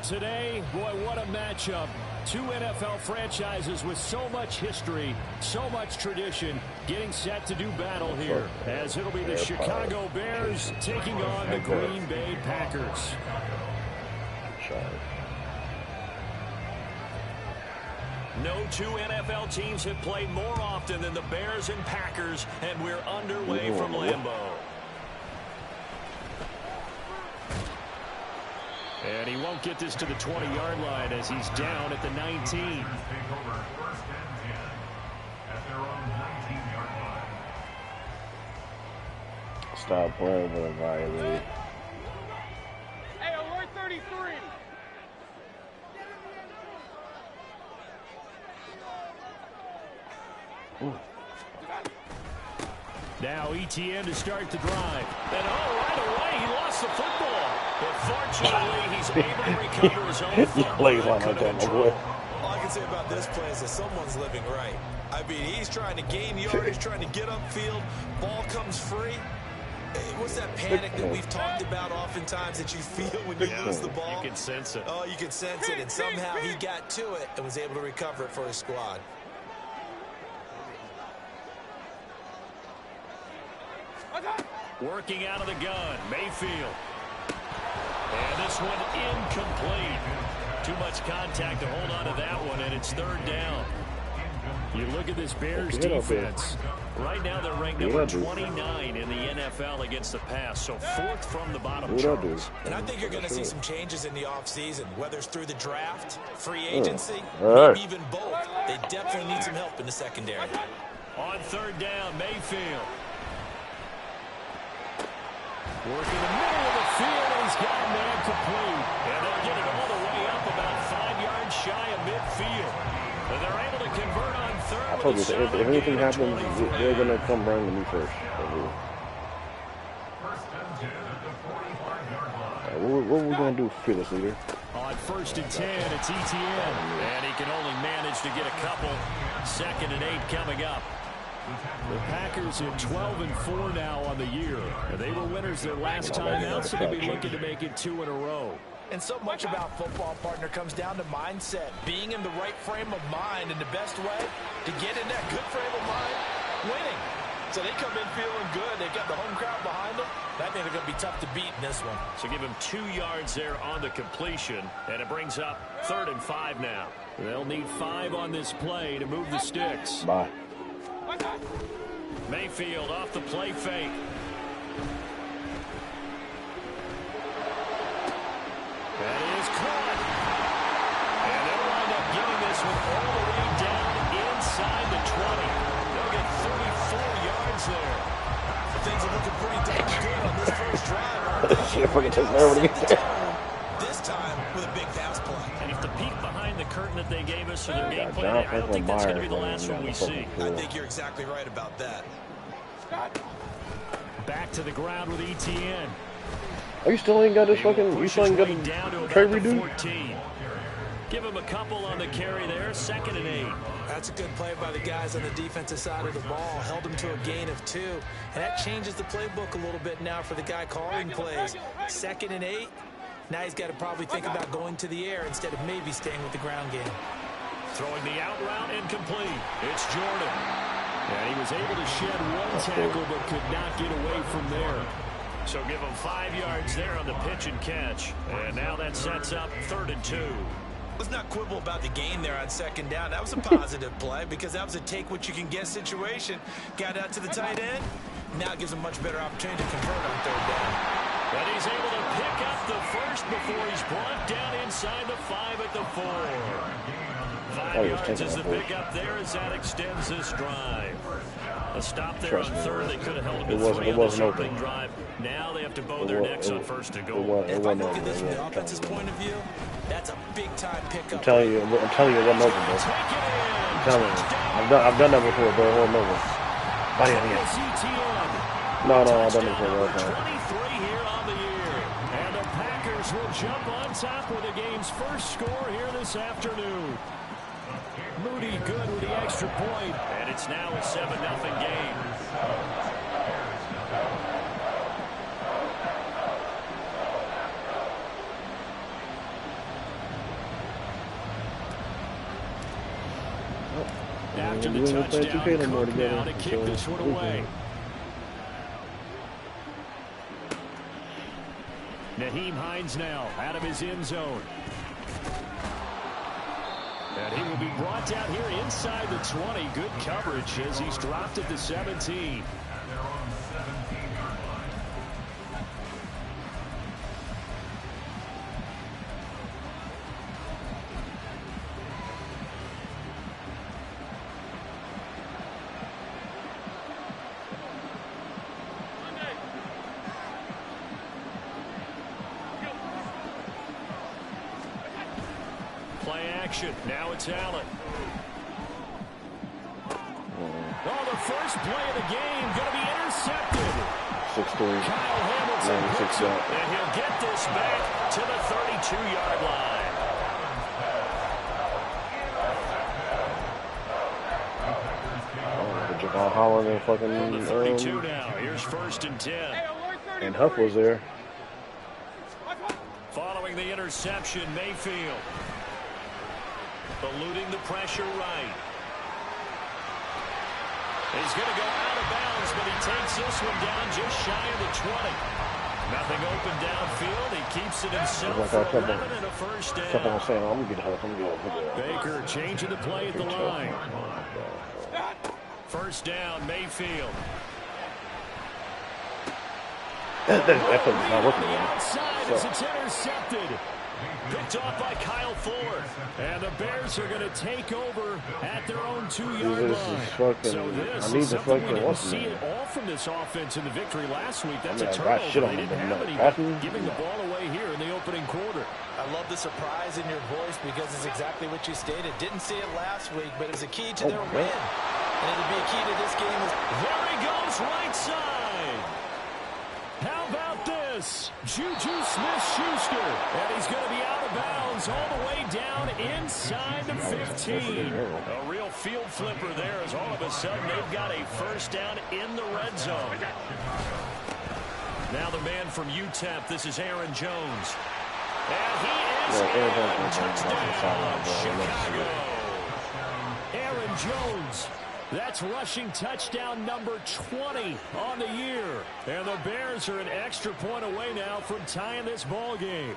Today, boy, what a matchup. Two NFL franchises with so much history, so much tradition, getting set to do battle here, as it'll be the Chicago Bears taking on the Green Bay Packers. No two NFL teams have played more often than the Bears and Packers, and we're underway from Lambeau. And he won't get this to the 20-yard line as he's down at the 19. Stop playing with a violin. Hey, alert 33. Now ETN to start the drive. And right away, he lost the football. But fortunately, he's able to recover his own football. All I can say about this play is that someone's living right. I mean, he's trying to gain yardage, trying to get upfield. Ball comes free. What's that panic that we've talked about oftentimes that you feel when you lose the ball? You can sense it. Oh, you can sense it. And somehow he got to it and was able to recover it for his squad. Working out of the gun, Mayfield. And this one incomplete. Too much contact to hold on to that one, and it's third down. You look at this Bears defense. Right now they're ranked number 29 in the NFL against the pass, so fourth from the bottom charts. And I think you're going to see some changes in the offseason, whether it's through the draft, free agency, maybe even both. They definitely need some help in the secondary. On third down, Mayfield. Working the middle of the field, and he's got a man complete. And they'll get it all the way up about 5 yards shy of midfield. And they're able to convert on third. I told you, if anything happens, they're going to come running to me first. What are we going to do, fearless leader? On 1st and 10, it's ETN. And he can only manage to get a couple. 2nd and 8 coming up. The Packers at 12-4 now on the year. They were winners their last time out, so they'll be looking to make it 2 in a row. And so much about football, partner, comes down to mindset. Being in the right frame of mind, and the best way to get in that good frame of mind, winning. So they come in feeling good. They've got the home crowd behind them. That means they're going to be tough to beat in this one. So give him 2 yards there on the completion, and it brings up 3rd and 5 now. They'll need 5 on this play to move the sticks. Bye. Mayfield off the play fake. That is caught. And they'll wind up getting this one all the way down inside the 20. They'll get 34 yards there. Things are looking pretty damn good on this first drive. Shit, fucking takes forever to get there. This time with a big pass play. And if the peek behind the curtain that they gave us for their game plan, I don't think that's going to be the last one we see. I think you're exactly right about that. Back to the ground with ETN. Oh, you still ain't got this fucking, you still ain't got the trade redo? 14. Give him a couple on the carry there, 2nd and 8. That's a good play by the guys on the defensive side of the ball. Held them to a gain of 2. And that changes the playbook a little bit now for the guy calling plays. 2nd and 8. Now he's got to probably think about going to the air instead of maybe staying with the ground game. Throwing the out route incomplete. It's Jordan. And he was able to shed 1 tackle but could not get away from there. So give him 5 yards there on the pitch and catch. And now that sets up 3rd and 2. Let's not quibble about the gain there on 2nd down. That was a positive play because that was a take-what-you-can-get situation. Got out to the tight end. Now it gives him a much better opportunity to convert on 3rd down. But he's able to pick up the first before he's brought down inside the 5 at the 4. 5 yards is the pickup there as that extends this drive. A stop there on 3rd. They could have held him to 3 on this opening drive. Now they have to bow their necks on 1st and goal. If I look at this from the offense's point of view, that's a big-time pickup. I'm telling you, it wasn't open, bro. I'm telling you. I've done that before, bro. It wasn't open. Body on the end. No, I've done it before. 23 here on the year. And the Packers will jump on top with the game's first score here this afternoon. Moody good with the extra point. And it's now a 7-0 game. After the touchdown, Cook now to kick this one away. Nyheim Hines now out of his end zone. And he will be brought down here inside the 20. Good coverage as he's dropped at the 17. Now it's Allen. Oh, the first play of the game going to be intercepted. 6-3. Kyle Hamilton picks it, and he'll get this back to the 32-yard line. Oh, Javon Holland and fucking... The 32 now. Here's 1st and 10. And Huff was there. Following the interception, Mayfield. Eluding the pressure right. He's going to go out of bounds, but he takes this one down just shy of the 20. Nothing open downfield. He keeps it himself for 11 and a first down. Kept on saying, I'm going to get Huff. Baker changing the play at the line. First down, Mayfield. That play's not working again. Outside as it's intercepted. Picked off by Kyle Ford. And the Bears are going to take over at their own 2-yard line. So this is something we didn't see at all from this offense in the victory last week. That's a turnover. They didn't have any giving the ball away here in the opening quarter. I love the surprise in your voice because it's exactly what you stated. Didn't see it last week, but it was a key to their win. And it'll be a key to this game. There he goes, right side. How about this? Juju Smith-Schuster. And he's going to be out of bounds all the way down inside the 15. A real field flipper there as all of a sudden they've got a first down in the red zone. Now the man from UTEP, this is Aaron Jones. And he is in. Touchdown, Chicago. Aaron Jones. That's rushing touchdown number 20 on the year. And the Bears are an extra point away now from tying this ball game.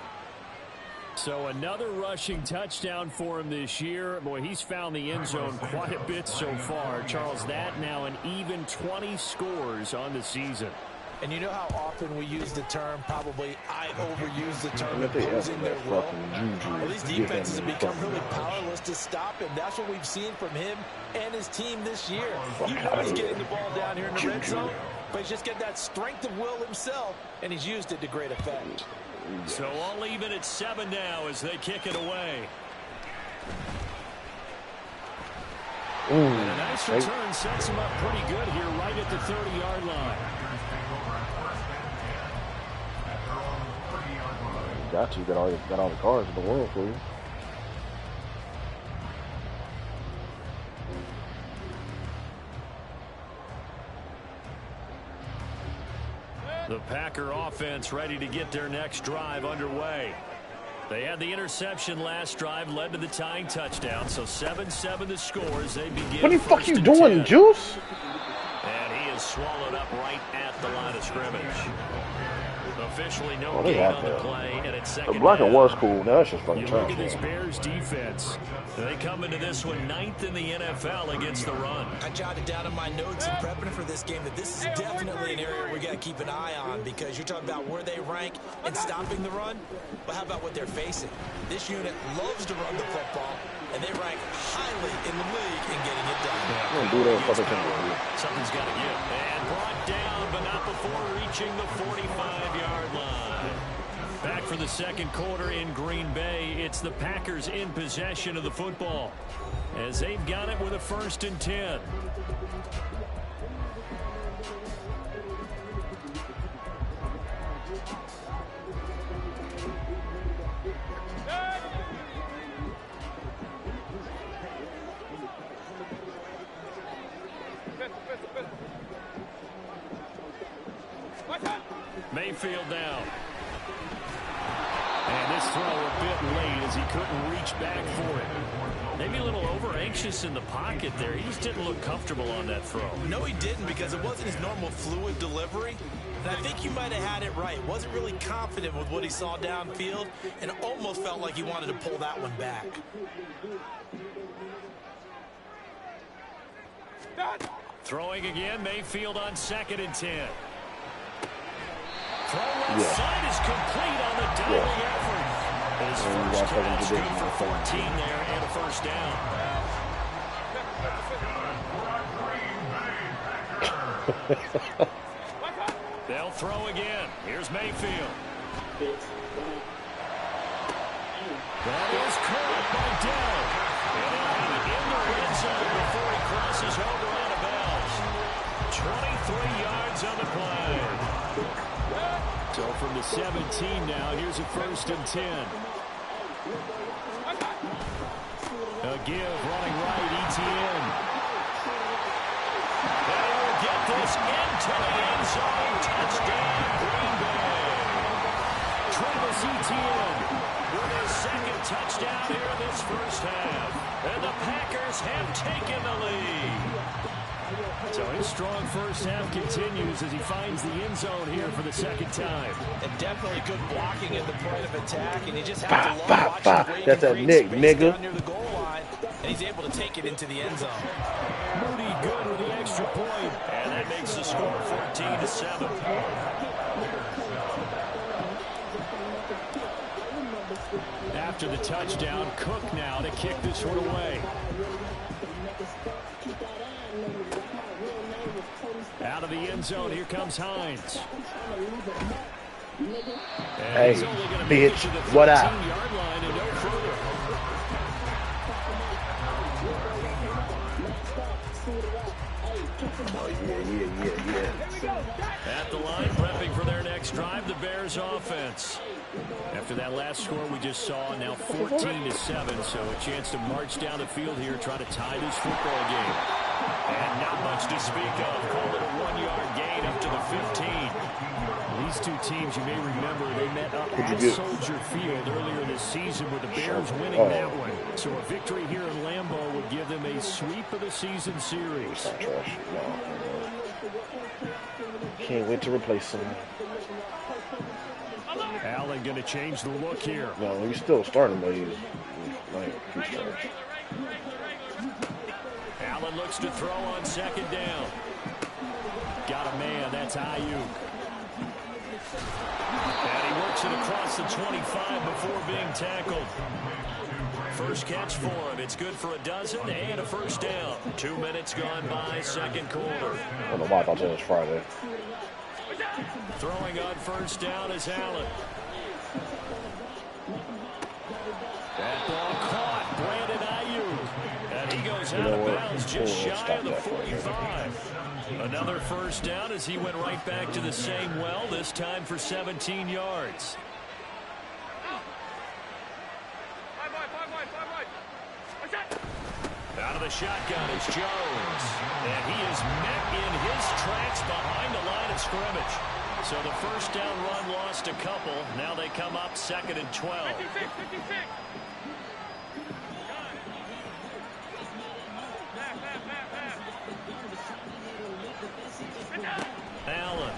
So another rushing touchdown for him this year. Boy, he's found the end zone quite a bit so far. Charles, that now an even 20 scores on the season. And you know how often we use the term, probably I overuse the term, imposing their will. Well, these defenses have become really powerless to stop him. That's what we've seen from him and his team this year. You know he's getting the ball down here in the red zone, but he's just got that strength of will himself, and he's used it to great effect. So all even at 7 now as they kick it away. And a nice return sets him up pretty good here right at the 30-yard line. Got you. Got all the cards in the world for you. The Packer offense ready to get their next drive underway. They had the interception last drive, led to the tying touchdown. So 7-7 the scores. They begin. What the fuck you doing, 10. Juice? And he is swallowed up right at the line of scrimmage. Officially no gain on the play, and it's second the blocking down. was cool. Now it's just fucking You look at this Bears defense. They come into this one 9th in the NFL against the run. I jotted down in my notes in prepping for this game that this is definitely an area we got to keep an eye on because you're talking about where they rank in stopping the run. But how about what they're facing? This unit loves to run the football, and they rank highly in the league in getting it done. Something's got to give. And brought down, but not before reaching the 45-yard line. Back for the second quarter in Green Bay. It's the Packers in possession of the football as they've got it with a 1st and 10. Mayfield down. And this throw a bit late as he couldn't reach back for it. Maybe a little over-anxious in the pocket there. He just didn't look comfortable on that throw. No, he didn't, because it wasn't his normal fluid delivery. And I think you might have had it right. Wasn't really confident with what he saw downfield, and almost felt like he wanted to pull that one back. Throwing again, Mayfield on 2nd and 10. Throw right side is complete on the diving effort. His first catch, good for 14 there and a first down. They'll throw again. Here's Mayfield. That is caught by Dell. And he'll have it in the red zone before he crosses over out of bounds. 23 yards on the play. So from the 17 now, here's a 1st and 10. A give running right, Etienne. And he'll get this into the end zone. Touchdown, Green Bay. Travis Etienne with his 2nd touchdown here in this first half. And the Packers have taken the lead. So his strong first half continues as he finds the end zone here for the 2nd time. And definitely good blocking at the point of attack, and he just has to love watching Brady That's a Nick, nigga. down near the goal line, and he's able to take it into the end zone. Moody good with the extra point, and that makes the score 14-7. After the touchdown, Cook now to kick this one away. Out of the end zone, here comes Hines. Hey, bitch, what up? Line and no further. Oh, yeah. At the line, prepping for their next drive, the Bears offense. After that last score we just saw, now 14-7, so a chance to march down the field here, try to tie this football game. And not much to speak of. Call it a 1-yard gain up to the 15. These two teams, you may remember, they met up at Soldier Field earlier this season with the Bears winning that one. So a victory here in Lambeau would give them a sweep of the season series. Can't wait to replace him. Allen going to change the look here. No, he's still starting, but he's trash. Allen looks to throw on 2nd down. Got a man, that's Ayuk. And he works it across the 25 before being tackled. First catch for him. It's good for a dozen and a first down. 2 minutes gone by, 2nd quarter. I don't know why I thought it was Friday. Throwing on first down is Allen. That ball caught. Brandon Ayuk. And he goes out of bounds just shy of the 45. Another first down as he went right back to the same well, this time for 17 yards. Out of the shotgun is Jones. And he is met in his tracks behind the line of scrimmage. So the first down run lost a couple. Now they come up 2nd and 12. 56. Allen.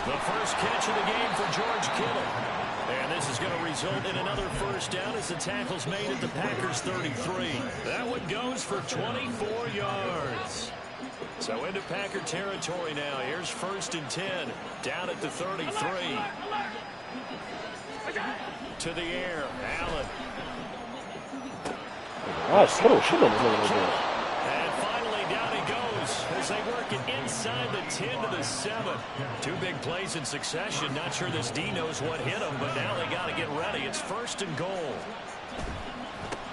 The first catch of the game for George Kittle. And this is going to result in another first down as the tackle's made at the Packers 33. That one goes for 24 yards. So into Packer territory now. Here's 1st and 10. Down at the 33. To the air. Allen. Wow, Kittle should have been And finally down he goes as they work it inside the 10 to the 7. 2 big plays in succession. Not sure this D knows what hit him, but now they got to get ready. It's 1st and goal.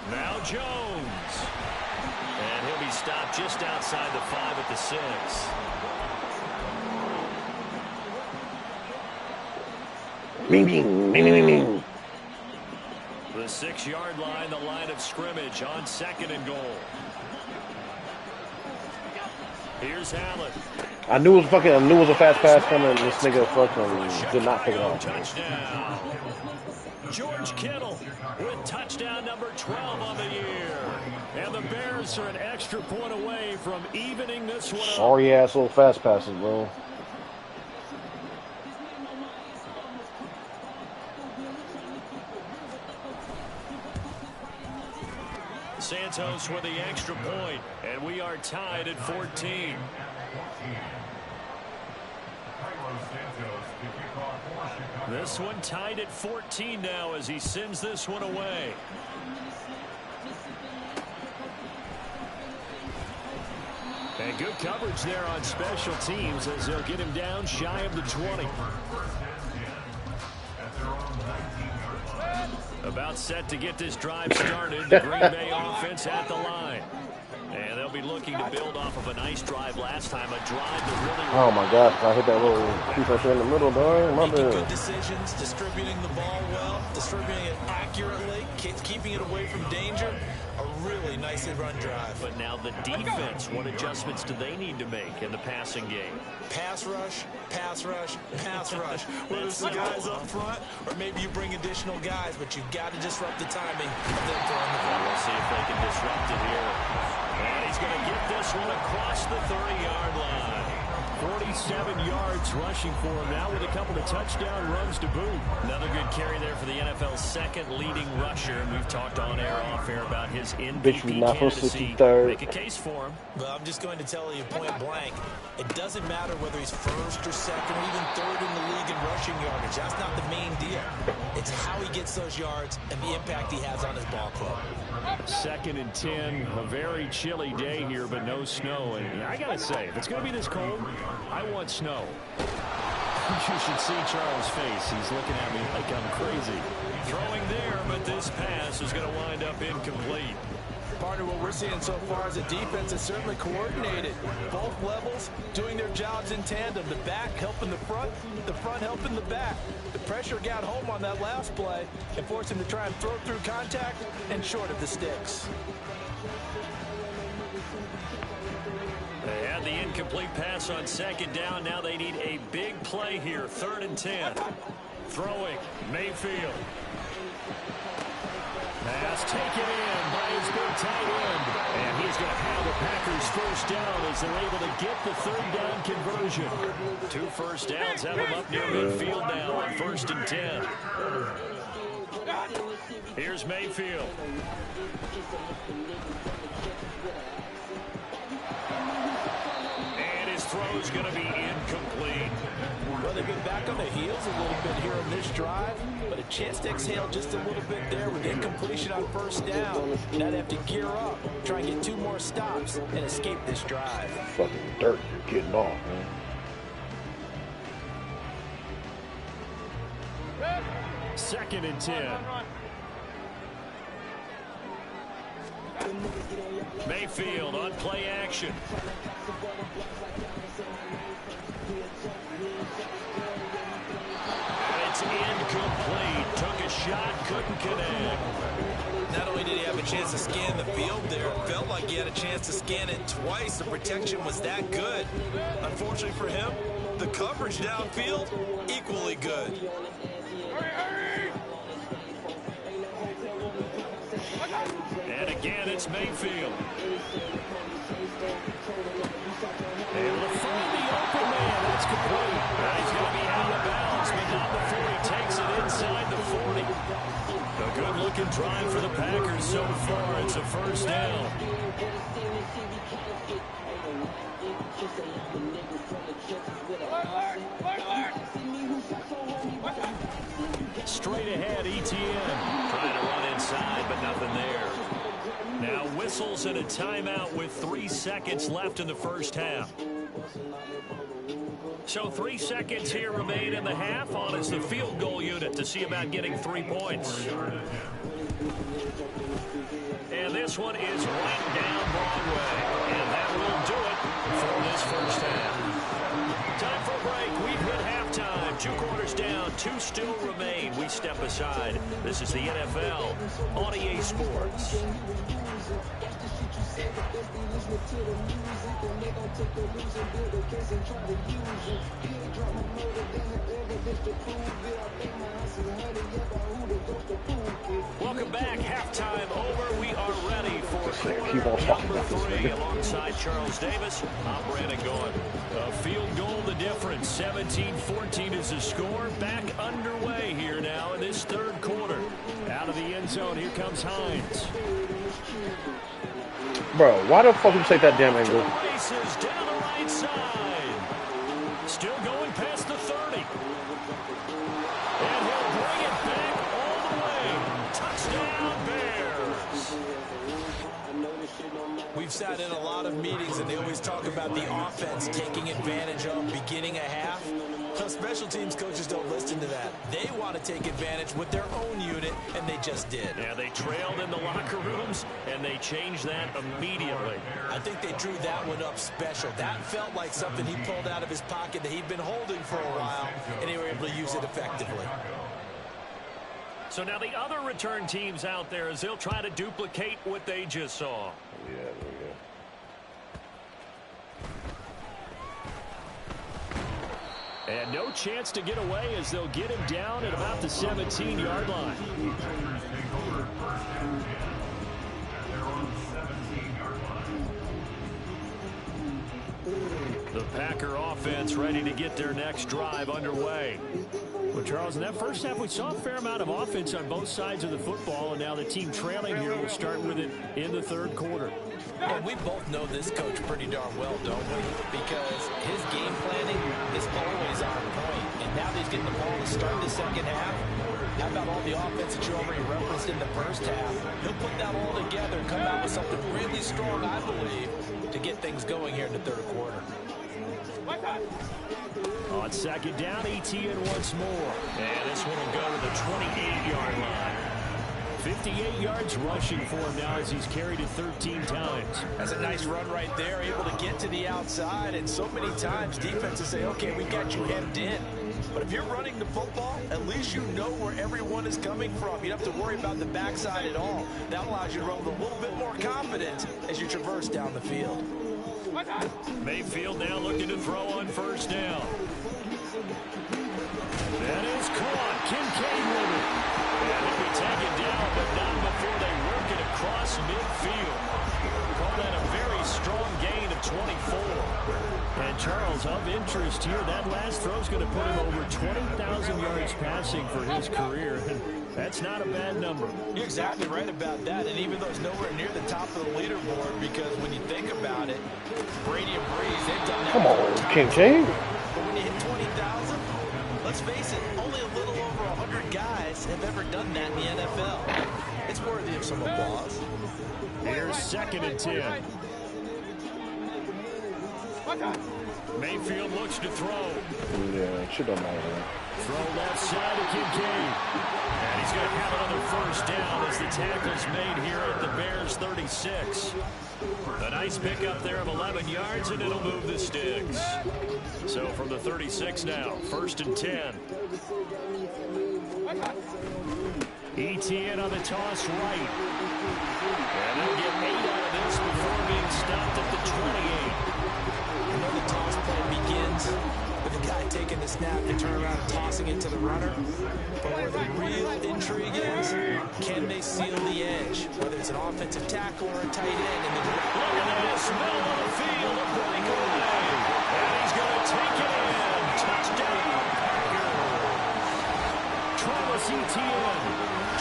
Now Jones. And he'll be stopped just outside the 5 at the 6. The 6-yard line, the line of scrimmage on 2nd and goal. Here's Allen. I knew it was a fast pass coming. This nigga fucking did not pick it up. Touchdown. George Kittle with touchdown number 12 on the year. And the Bears are an extra point away from evening this one up. Sorry ass little fast passes, bro. Santos with the extra point, and we are tied at 14. This one tied at 14 now as he sends this one away. And good coverage there on special teams as they'll get him down shy of the 20. About set to get this drive started. The Green Bay offense at the line. And they'll be looking to build off of a nice drive last time. A drive that really... Oh, my gosh. I hit that little piece in the middle, dog. My bad. Good decisions, distributing the ball well, distributing it accurately, keeping it away from danger. A really nicely run drive. But now the defense, what adjustments do they need to make in the passing game? Pass rush, pass rush, pass rush. Whether it's the guys up front or maybe you bring additional guys, but you've got to disrupt the timing of them throwing the ball. We'll see if they can disrupt it here. And he's going to get this one across the 30-yard line. 47 yards rushing for him now with a couple of touchdown runs to boot. Another good carry there for the NFL's second leading rusher. And we've talked on air, off air about his MVP candidacy. Make a case for him. Well, I'm just going to tell you point blank. It doesn't matter whether he's first or second or even third in the league in rushing yardage. That's not the main deal. It's how he gets those yards and the impact he has on his ball club. 2nd and 10, a very chilly day here, but no snow. And I got to say, if it's going to be this cold, I want snow. You should see Charles' face. He's looking at me like I'm crazy. Throwing there, but this pass is going to wind up incomplete. Partner, what we're seeing so far is a defense that's certainly coordinated. Both levels doing their jobs in tandem. The back helping the front helping the back. The pressure got home on that last play and forced him to try and throw through contact and short of the sticks. They had the incomplete pass on 2nd down. Now they need a big play here. 3rd and 10. Throwing, Mayfield. Pass taken in by his big tight end. And he's going to have the Packers first down as they're able to get the 3rd down conversion. 2 first downs have them up near midfield now on 1st and 10. Here's Mayfield. And his throw's going to be incomplete. Well, they've been back on their heels a little bit here on this drive, but a chance to exhale just a little bit there with incompletion on 1st down. Now they have to gear up, try and get 2 more stops, and escape this drive. Fucking dirt you're getting off, man. 2nd and 10. Mayfield on play action. It's incomplete. Took a shot, couldn't connect. Not only did he have a chance to scan the field there, it felt like he had a chance to scan it twice. The protection was that good. Unfortunately for him, the coverage downfield, equally good. And again, it's Mayfield. Able to find the open man. That's complete. Now he's going to be out of bounds, but not before he takes it inside the 40. A good-looking drive for the Packers so far. It's a 1st down. Straight ahead, ETN. Trying to run inside, but nothing there. Now whistles and a timeout with 3 seconds left in the 1st half. So 3 seconds here remain in the half. On is the field goal unit to see about getting 3 points. And this one is right down Broadway. And that will do it for this 1st half. Time for a break. We've hit halftime. 2 quarters down. 2 still remain. We step aside. This is the NFL on EA Sports. Keep on talking about this. Number 3 alongside Charles Davis. Brandon going. A field goal the difference. 17-14 is the score. Back underway here now in this third quarter. Out of the end zone, here comes Hines. Bro, why the fuck you take that damn angle? Races down the right side. Still going past the 30. And he'll bring it back all the way. Touchdown, Bears. We've sat in a lot of meetings, and they always talk about the offense taking advantage of beginning a half. So special teams coaches don't listen to that. They want to take advantage with their own unit, and they just did. Yeah, they trailed in the locker rooms, and they changed that immediately. I think they drew that one up special. That felt like something he pulled out of his pocket that he'd been holding for a while, and they were able to use it effectively. So now the other return teams out there as they'll try to duplicate what they just saw. Yeah, there we go. And no chance to get away as they'll get him down at about the 17-yard line. The Packer offense ready to get their next drive underway. Well, Charles, in that first half, we saw a fair amount of offense on both sides of the football, and now the team trailing here will start with it in the third quarter. And we both know this coach pretty darn well, don't we? Because his game planning is always on point. And now that he's getting the ball to start the second half, how about all the offense that you already referenced in the first half? He'll put that all together and come out with something really strong, I believe, to get things going here in the third quarter. On second down, Etienne once more. And this one will go to the 28-yard line. 58 yards rushing for him now as he's carried it 13 times. That's a nice run right there, able to get to the outside. And so many times defenses say, okay, we got you hemmed in. But if you're running the football, at least you know where everyone is coming from. You don't have to worry about the backside at all. That allows you to run with a little bit more confidence as you traverse down the field. Mayfield now looking to throw on first down. That is caught. Kincaid with it. And they can take it down, but not before they work it across midfield. Call that a very strong gain of 24. And Charles, of interest here, that last throw is going to put him over 20,000 yards passing for his career. And that's not a bad number. You're exactly right about that. And even though it's nowhere near the top of the leaderboard, because when you think about it, Brady and Breeze, they've done that. Come on, Kincaid. But when you hit 20,000, let's face it, only a little over 100 guys have ever done that in the NFL. It's worthy of some applause. Here's second and 10. Mayfield looks to throw. Yeah, it should have mattered. Throw left side to Kincaid. And he's going to have another first down as the tackle's made here at the Bears 36. A nice pickup there of 11 yards, and it'll move the sticks. So from the 36 now, first and 10. Etienne on the toss right. And they'll get 8 out of this before being stopped at the 28. You know the toss play begins with the guy taking the snap and turn around and tossing it to the runner. But where the real intrigue is, can they seal the edge? Whether it's an offensive tackle or a tight end. And look at this, middle of the field, a breakaway. And he's going to take it in. Touchdown, Packers. Travis Etienne,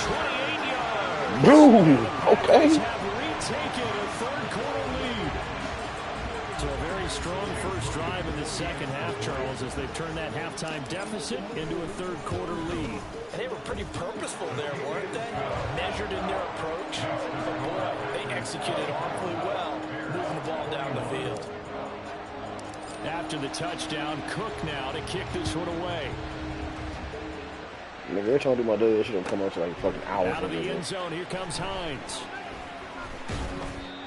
28 yards. Boom. Okay. Have retaken a third quarter lead. So a very strong first drive in the second half, Charles, as they've turned that halftime deficit into a third quarter lead. And they were pretty purposeful there, weren't they? Measured in their approach. But boy, they executed awfully well, moving the ball down the field. After the touchdown, Cook now to kick this one away. Nigga, every time I do my day, this shit don't come up to like fucking hours. Out of the end zone, here comes Hines.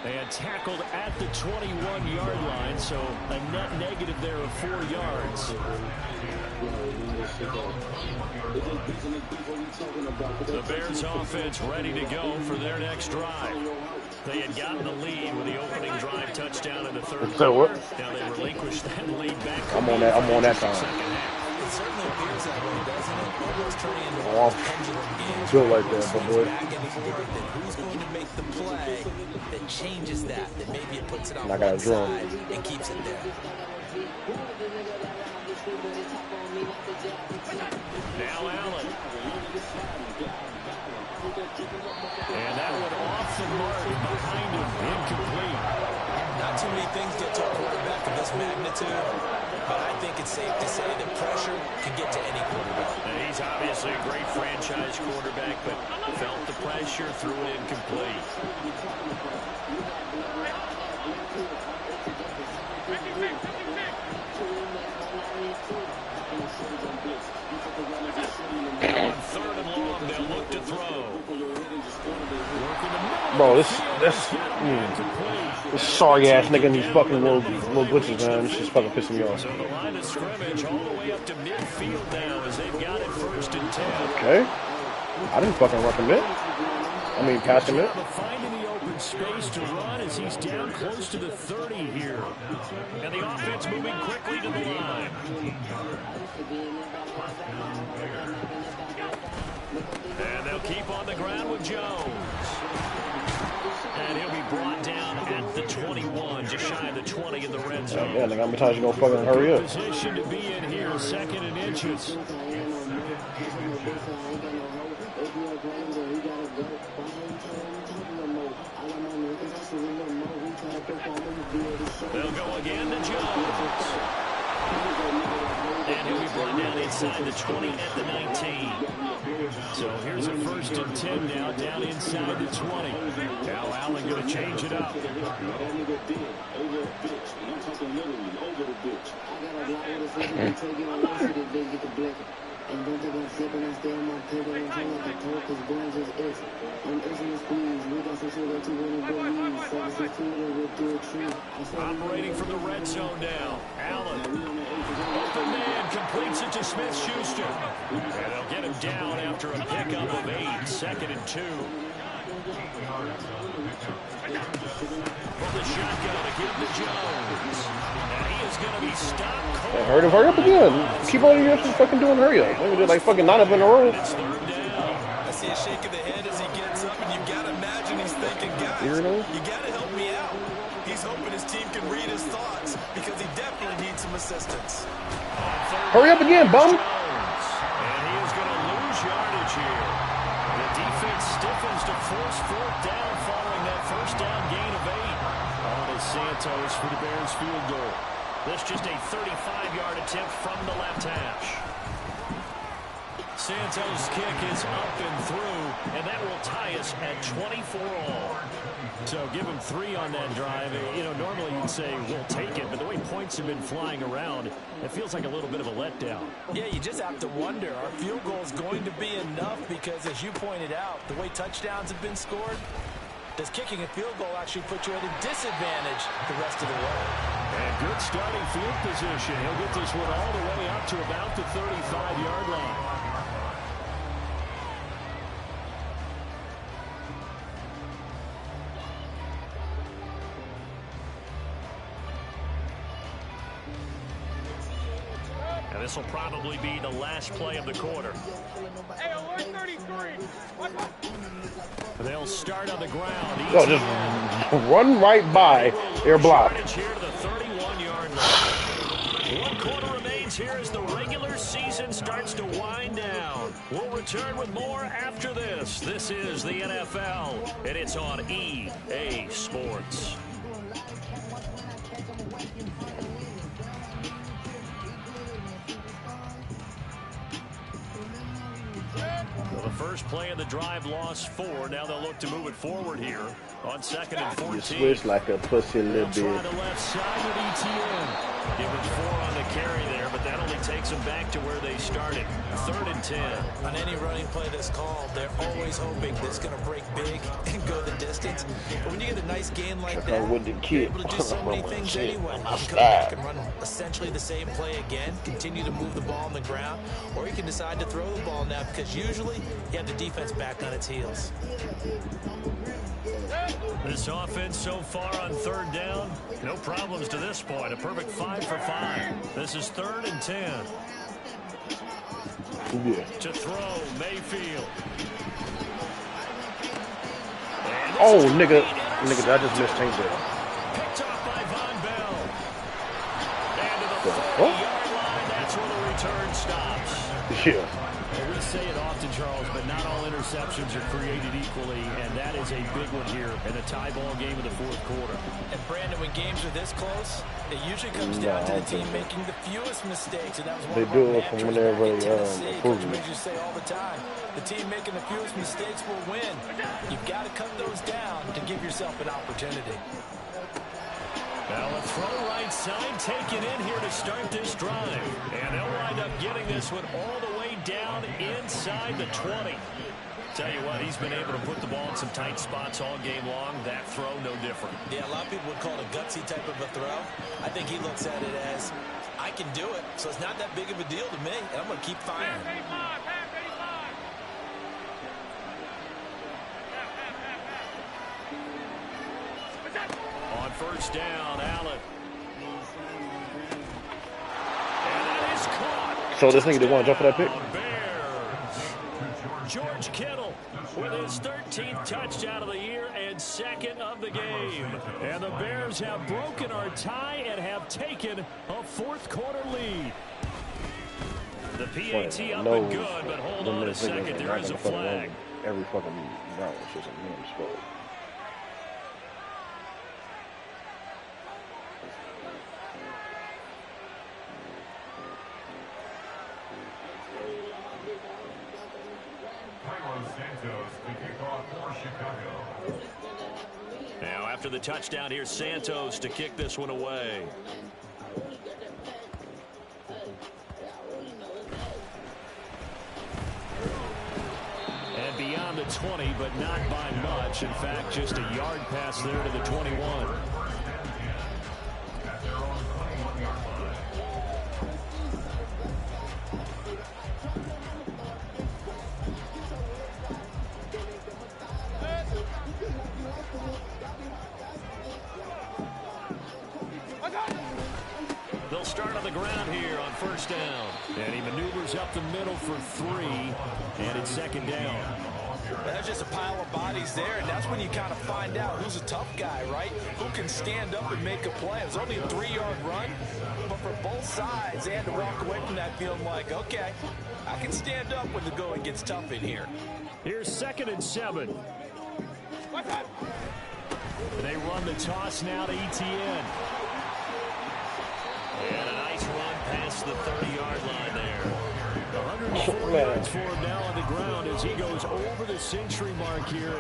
And tackled at the 21-yard line, so a net negative there of 4 yards. The Bears offense ready to go for their next drive. They had gotten the lead with the opening drive touchdown in the third quarter. Now they relinquished that lead back. I'm on that time. certainly appears that way, doesn't it? Almost turning into Oh, pendulum games. feel like that, but boy. Back and forth, and who's going to make the play that changes that maybe it puts it on one side and keeps it there. Now Allen. And that one off the mark behind him, incomplete. Not too many things get to a quarterback of this magnitude, but I think it's safe to say that pressure can get to any quarterback. And he's obviously a great franchise quarterback, but felt the pressure, threw it incomplete. On third and long, they'll look to throw. Bro, this sorry ass nigga and these fucking little glitches, man. This just fucking pissing me off. So the line of scrimmage all the way up to midfield now as they've got it 1st and 10. Okay. I didn't fucking recommit. I mean, pass him it. Finding the open space to run as he's down close to the 30 here. And the offense moving quickly to the line. And they'll keep on the ground with Jones. And he'll be brought down at the 21, just shy of the 20 in the red zone. Yeah, nigga, I'm telling you, gonna fucking hurry up. Position to be in here, 2nd and inches. They'll go again to Jones. And he'll be brought down inside the 20 at the 19. So here's a 1st and 10 now, down inside the 20. Now Allen going to change it up. And don't think I'm sipping, I stay on my paper, I'm trying like a toad, cause Burns is it. I'm itching the squeeze, we got some shit that you wanna go use. 762 with through a tree. Operating from the red zone now. Allen. Open man completes it to Smith-Schuster. And they'll get him down after a pickup of 8. 2nd and 2. From the shotgun to give to Jones. And he is going to be stopped. Hey, hurry up again. Keep on your just fucking doing hurry up. Maybe do like fucking 9 up in a row. It's 3rd down. I see a shake of the head as he gets up, and you got to imagine he's thinking, guys, you got to help me out. He's hoping his team can read his thoughts because he definitely needs some assistance. Hurry up again, bum. And he is going to lose yardage here. The defense stiffens to force 4th down following that 1st down gain of 8. On to Santos for the Bears field goal. This just a 35-yard attempt from the left hash. Santos' kick is up and through, and that will tie us at 24 all. So give him 3 on that drive. You know, normally you'd say we'll take it, but the way points have been flying around, it feels like a little bit of a letdown. Yeah, you just have to wonder, our field goal is going to be enough because, as you pointed out, the way touchdowns have been scored, does kicking a field goal actually put you at a disadvantage the rest of the way? And good starting field position. He'll get this one all the way up to about the 35-yard line. And this will probably be the last play of the quarter. Hey, alert 33. They'll start on the ground. Yo, just run right by their block. Here to the 31-yard line. 1 quarter remains here as the regular season starts to wind down. We'll return with more after this. This is the NFL, and it's on EA Sports. Well, the first play of the drive lost 4. Now they'll look to move it forward here on 2nd and 14. You switch like a pussy little bit. Try the left side with ETN. Give it 4 on the carry there, but that only takes them back to where they started. 3rd and 10. On any running play that's called, they're always hoping that it's going to break big and go the distance. But when you get a nice game like that, you're able to do so many things anyway. You can come back and run essentially the same play again, continue to move the ball on the ground, or you can decide to throw the ball now because usually you have the defense back on its heels. This offense so far on 3rd down, no problems to this point. A perfect 5 for 5. This is 3rd and 10. Yeah. To throw, Mayfield. Oh, nigga, I just missed Tank there. Picked off by Von Bell. And to the 40-yard line, that's where the return stops. Yeah. Well, we say it often, Charles, but not all interceptions are created equally, and that is a big one here in a tie ball game in the fourth quarter. And Brandon, when games are this close, it usually comes down to the team making the fewest mistakes, and that was one they of do our it from mantras whenever back in Tennessee. Coach they Major say all the time, the team making the fewest mistakes will win. You've got to cut those down to give yourself an opportunity. Now a throw right side taken in here to start this drive. And they'll wind up getting this one all the way down inside the 20. Tell you what, he's been able to put the ball in some tight spots all game long. That throw, no different. Yeah, a lot of people would call it a gutsy type of a throw. I think he looks at it as, I can do it, so it's not that big of a deal to me, and I'm going to keep firing. On first down, Allen. And that is caught. So this nigga didn't want to jump for that pick? Bears. George Kittle with his 13th touchdown of the year and second of the game. And the Bears have broken our tie and have taken a fourth quarter lead. The PAT up and good, but hold on a second. There is a flag. Every fucking round is just a man sport. Now after the touchdown, here's Santos to kick this one away. And beyond the 20, but not by much. In fact, just a yard pass there to the 21. They'll start on the ground here on first down. And he maneuvers up the middle for 3, and it's second down. That's just a pile of bodies there, and that's when you kind of find out who's a tough guy, right? Who can stand up and make a play. It was only a 3-yard run, but for both sides, they had to walk away from that feeling like, okay, I can stand up when the going gets tough in here. Here's 2nd and 7. They run the toss now to Etienne. And a nice run past the 30-yard line there. 104 yards for him now on the ground as he goes over the century mark here.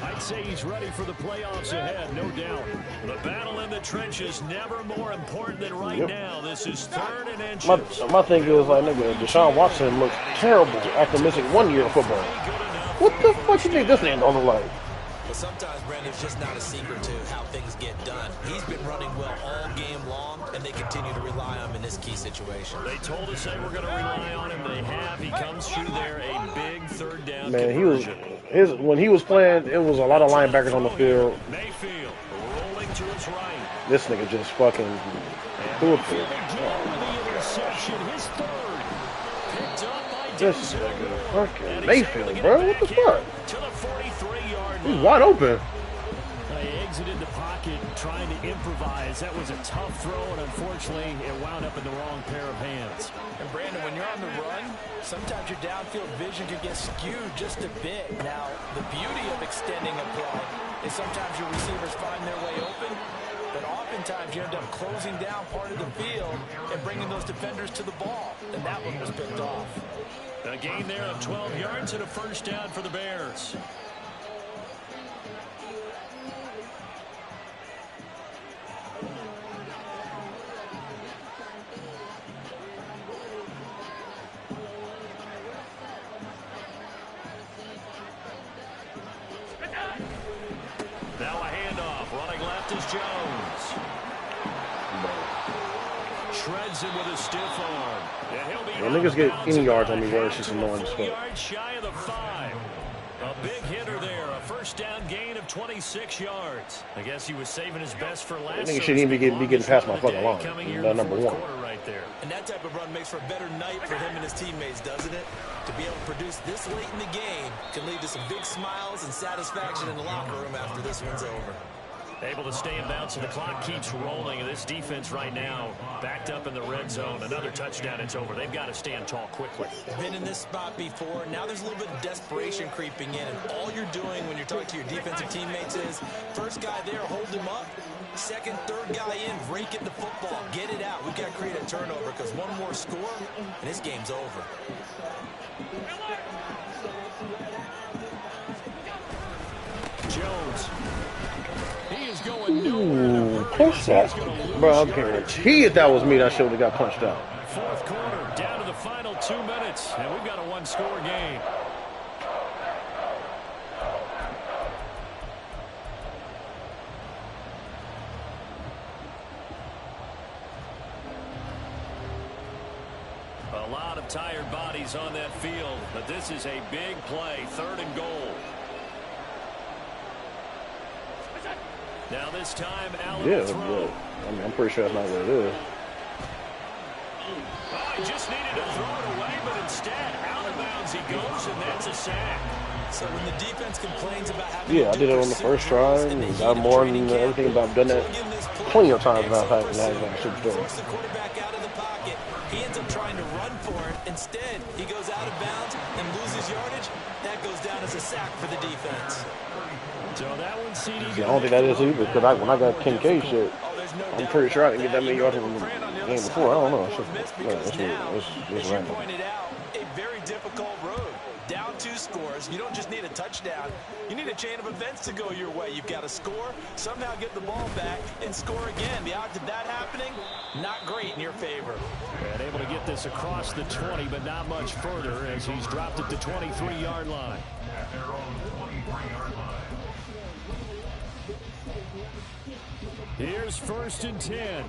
I'd say he's ready for the playoffs ahead, no doubt. The battle in the trenches never more important than right now. This is 3rd and inches. My thing is, like, nigga, Deshaun Watson looks terrible after missing 1 year of football. What the fuck you think this ain't gonna look like? But sometimes, Brandon, it's just not a secret to how things get done. He's been running well all game long, and they continue to rely on him in this key situation. They told us they were going to rely on him. They have. He comes through there, a big 3rd down conversion. When he was playing, it was a lot of linebackers on the field. Mayfield rolling to his right. This nigga just fucking threw a pick. The interception, his 3rd. Picked up by This nigga fucking Mayfield, bro. What the fuck? To the 43-yard line. He's wide open. They exited the pocket trying to improvise. That was a tough throw, and unfortunately, it wound up in the wrong pair of hands. And Brandon, when you're on the run, sometimes your downfield vision can get skewed just a bit. Now, the beauty of extending a play is sometimes your receivers find their way open, but oftentimes you end up closing down part of the field and bringing those defenders to the ball, and that one was picked off. A gain there of 12 yards and a first down for the Bears. Now a handoff. Running left is Jones. Shreds him with a stiff arm. And he'll be niggas get any yards on me where it's just annoying as fuck. Yards shy of the 5. A big hitter there. A first first down gain of 26 yards. I guess he was saving his best for last. I think he shouldn't even be getting past my fucking line. Number one. Right there. And that type of run makes for a better night for him and his teammates, doesn't it? To be able to produce this late in the game can lead to some big smiles and satisfaction in the locker room after this one's over. Able to stay in bounds, so the clock keeps rolling. And this defense right now backed up in the red zone. Another touchdown, it's over. They've got to stand tall quickly. Been in this spot before. Now there's a little bit of desperation creeping in. And all you're doing when you're talking to your defensive teammates is, first guy there, hold him up. Second, third guy in, rake at the football. Get it out. We've got to create a turnover because one more score, and this game's over. Jones. He is going nowhere. Punch that. Bro, I'm guaranteed if that was me, that should have got punched out. Fourth quarter, down to the final 2 minutes, and we've got a one-score game. A lot of tired bodies on that field, but this is a big play, 3rd and goal. Now this time, Allen will throw. I mean, I'm pretty sure that's not what it is. Oh, he just needed to throw it away, but instead, out of bounds he goes, and that's a sack. So when the defense complains about having I did it on the first try, and got more than everything, but I've done that plenty of times now. I've had superstar. Force the quarterback out of the pocket. He ends up trying to run for it. Instead, he goes out of bounds and loses yardage. That goes down as a sack for the defense. So that one, CD. I don't think that is either, because when I got Kincaid shit, I'm pretty sure I didn't get that many yards in the game before. I don't know. It's random. Pointed out, a very difficult road. Down 2 scores. You don't just need a touchdown. You need a chain of events to go your way. You've got to score, somehow get the ball back, and score again. The odds of that happening, not great in your favor. And able to get this across the 20, but not much further as he's dropped at the 23-yard line. Here's 1st and 10.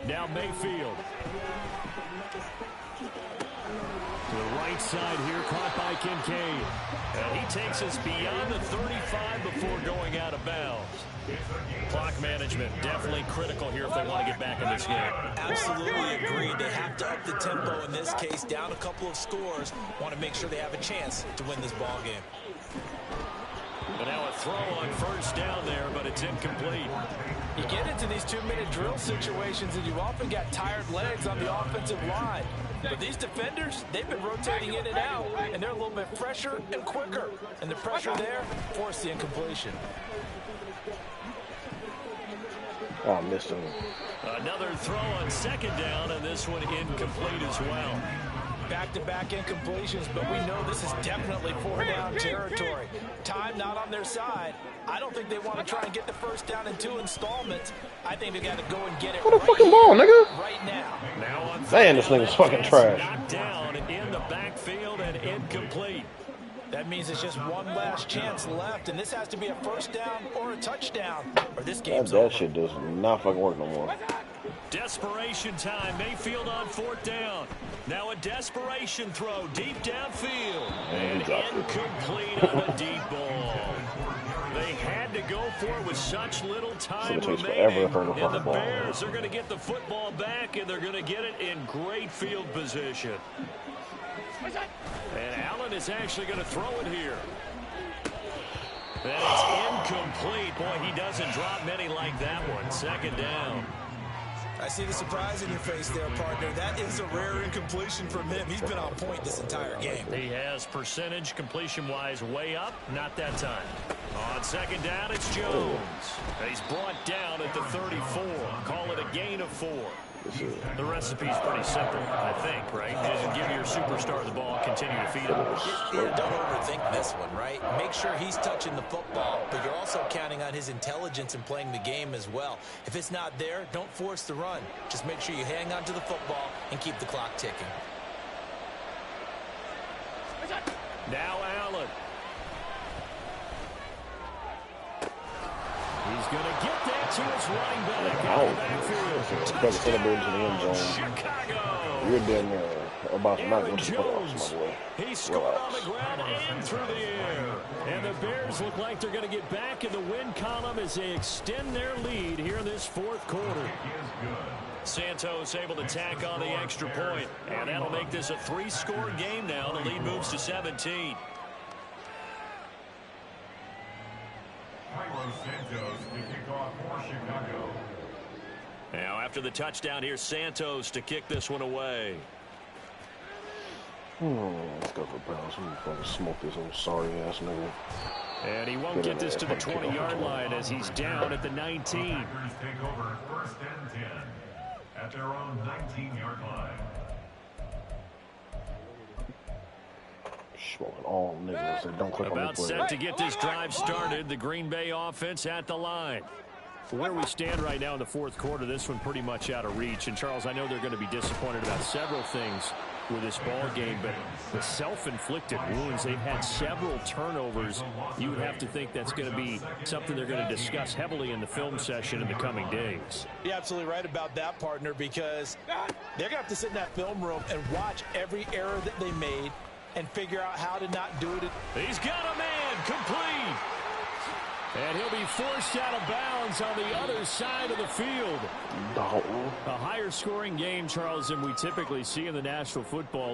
Now Mayfield. To the right side here, caught by Kincaid. And he takes us beyond the 35 before going out of bounds. Clock management, definitely critical here if they want to get back in this game. Absolutely agreed. They have to up the tempo in this case, down a couple of scores. Want to make sure they have a chance to win this ball game. And now a throw on 1st down there, but it's incomplete. You get into these 2-minute drill situations, and you've often got tired legs on the offensive line. But these defenders, they've been rotating in and out, and they're a little bit fresher and quicker. And the pressure there forced the incompletion. Oh, I missed him. Another throw on 2nd down, and this one incomplete as well. Back-to-back incompletions, but we know this is definitely 4th-down territory. Time not on their side. I don't think they want to try and get the 1st down in 2 installments. I think they got to go and get it What the fucking ball, nigga? right now. Man, this nigga's fucking trash. Knocked down in the backfield and incomplete. That means it's just one last chance left, and this has to be a 1st down or a touchdown, or this game's over. That shit does not fucking work no more. Desperation time. Mayfield on 4th down. Now a desperation throw deep downfield. And incomplete on a deep ball. They had to go for it with such little time remaining. And the Bears are going to get the football back, and they're going to get it in great field position. And Allen is actually going to throw it here. And it's incomplete. Boy, he doesn't drop many like that one. 2nd down. I see the surprise in your face there, partner. That is a rare incompletion from him. He's been on point this entire game. He has percentage completion-wise way up. Not that time. On 2nd down, it's Jones. He's brought down at the 34. Call it a gain of 4. The recipe's pretty simple, I think, right? Just give your superstar the ball, continue to feed him. Don't overthink this one, right? Make sure he's touching the football, but you're also counting on his intelligence in playing the game as well. If it's not there, don't force the run. Just make sure you hang on to the football and keep the clock ticking. Now Allen. He's going to get that to his running back. Celebrating to the end zone. Chicago. You're damn about to not go Aaron to the playoffs, Jones. my boy. He scored on the ground and through the air. And the Bears look like they're going to get back in the win column as they extend their lead here in this fourth quarter. Santos able to tack on the extra point, and that'll make this a 3-score game now. The lead moves to 17. Now after the touchdown, here's Santos to kick this one away. Let's go for Browns. I'm gonna fucking smoke this old sorry ass nigga. And he won't get this to the 20-yard line as he's down at the 19. Take over 1st and 10 at their own 19-yard line. Smoking all niggas that don't click on About the set play. to get this drive started. The Green Bay offense at the line. Where we stand right now in the fourth quarter, this one pretty much out of reach. And, Charles, I know they're going to be disappointed about several things with this ball game, but the self-inflicted wounds, they've had several turnovers. You would have to think that's going to be something they're going to discuss heavily in the film session in the coming days. You're absolutely right about that, partner, because they're going to have to sit in that film room and watch every error that they made and figure out how to not do it. He's got a man complete. And he'll be forced out of bounds on the other side of the field. A higher scoring game, Charles, than we typically see in the National Football